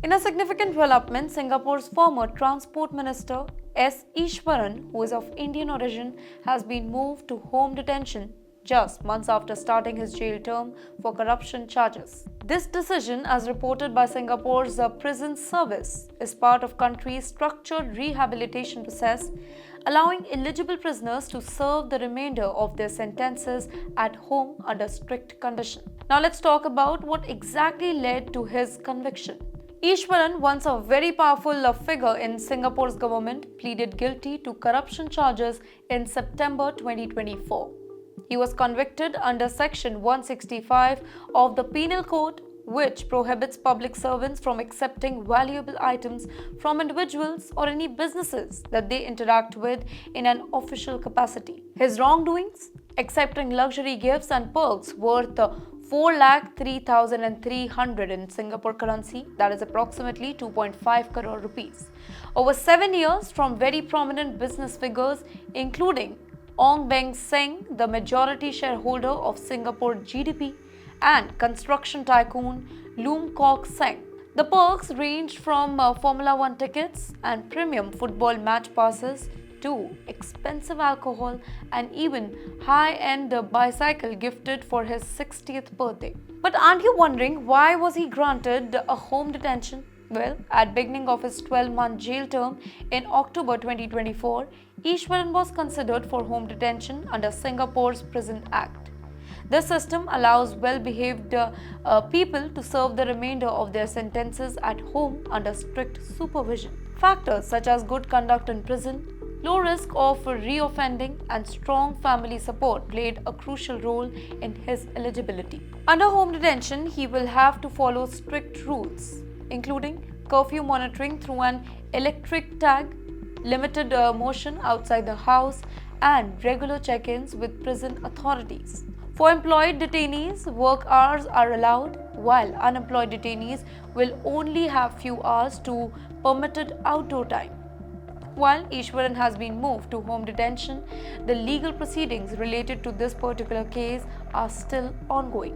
In a significant development, Singapore's former Transport Minister S. Iswaran, who is of Indian origin, has been moved to home detention just months after starting his jail term for corruption charges. This decision, as reported by Singapore's Prison Service, is part of country's structured rehabilitation process, allowing eligible prisoners to serve the remainder of their sentences at home under strict conditions. Now let's talk about what exactly led to his conviction. Iswaran, once a very powerful figure in Singapore's government, pleaded guilty to corruption charges in September 2024. He was convicted under Section 165 of the Penal Code, which prohibits public servants from accepting valuable items from individuals or any businesses that they interact with in an official capacity. His wrongdoings? Accepting luxury gifts and perks worth 4,03,300 in Singapore currency, that is approximately 2.5 crore rupees, over 7 years from very prominent business figures including Ong Beng Seng, the majority shareholder of Singapore GDP, and construction tycoon Loom Kok Seng. The perks ranged from Formula One tickets and premium football match passes to expensive alcohol and even high-end bicycle gifted for his 60th birthday. But aren't you wondering why was he granted a home detention? Well, at beginning of his 12-month jail term in October 2024, Iswaran was considered for home detention under Singapore's Prison Act. This system allows well-behaved people to serve the remainder of their sentences at home under strict supervision. Factors such as good conduct in prison, low risk of reoffending, and strong family support played a crucial role in his eligibility. Under home detention, he will have to follow strict rules, including curfew monitoring through an electric tag, limited motion outside the house, and regular check-ins with prison authorities. For employed detainees, work hours are allowed, while unemployed detainees will only have few hours to permitted outdoor time. While Iswaran has been moved to home detention, the legal proceedings related to this particular case are still ongoing.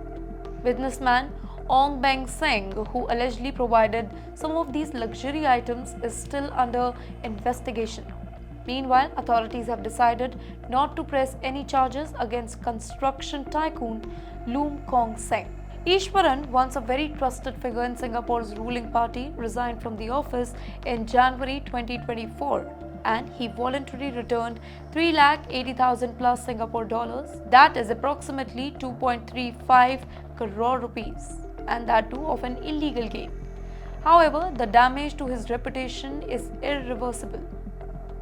Businessman Ong Beng Seng, who allegedly provided some of these luxury items, is still under investigation. Meanwhile, authorities have decided not to press any charges against construction tycoon Loom Kok Seng. Iswaran, once a very trusted figure in Singapore's ruling party, resigned from the office in January 2024, and he voluntarily returned 3,80,000 plus Singapore dollars, that is approximately 2.35 crore rupees, and that too of an illegal gain. However, the damage to his reputation is irreversible.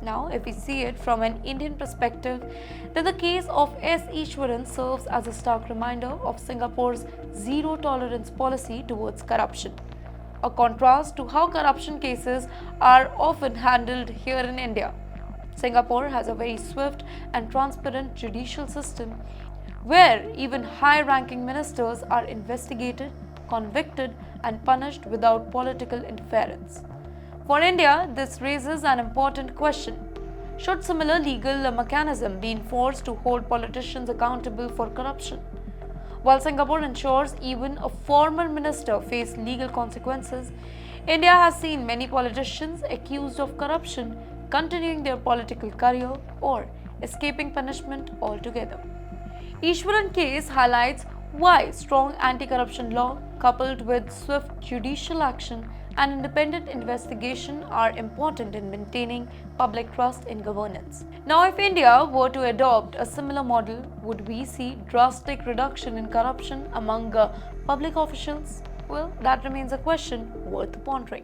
Now, if we see it from an Indian perspective, then the case of S. Iswaran serves as a stark reminder of Singapore's zero tolerance policy towards corruption, a contrast to how corruption cases are often handled here in India. Singapore has a very swift and transparent judicial system where even high-ranking ministers are investigated, convicted, and punished without political interference. For India, this raises an important question. Should similar legal mechanism be enforced to hold politicians accountable for corruption? While Singapore ensures even a former minister face legal consequences, India has seen many politicians accused of corruption continuing their political career or escaping punishment altogether. Iswaran case highlights why strong anti-corruption law coupled with swift judicial action and independent investigation are important in maintaining public trust in governance. Now, if India were to adopt a similar model, would we see drastic reduction in corruption among public officials? Well, that remains a question worth pondering.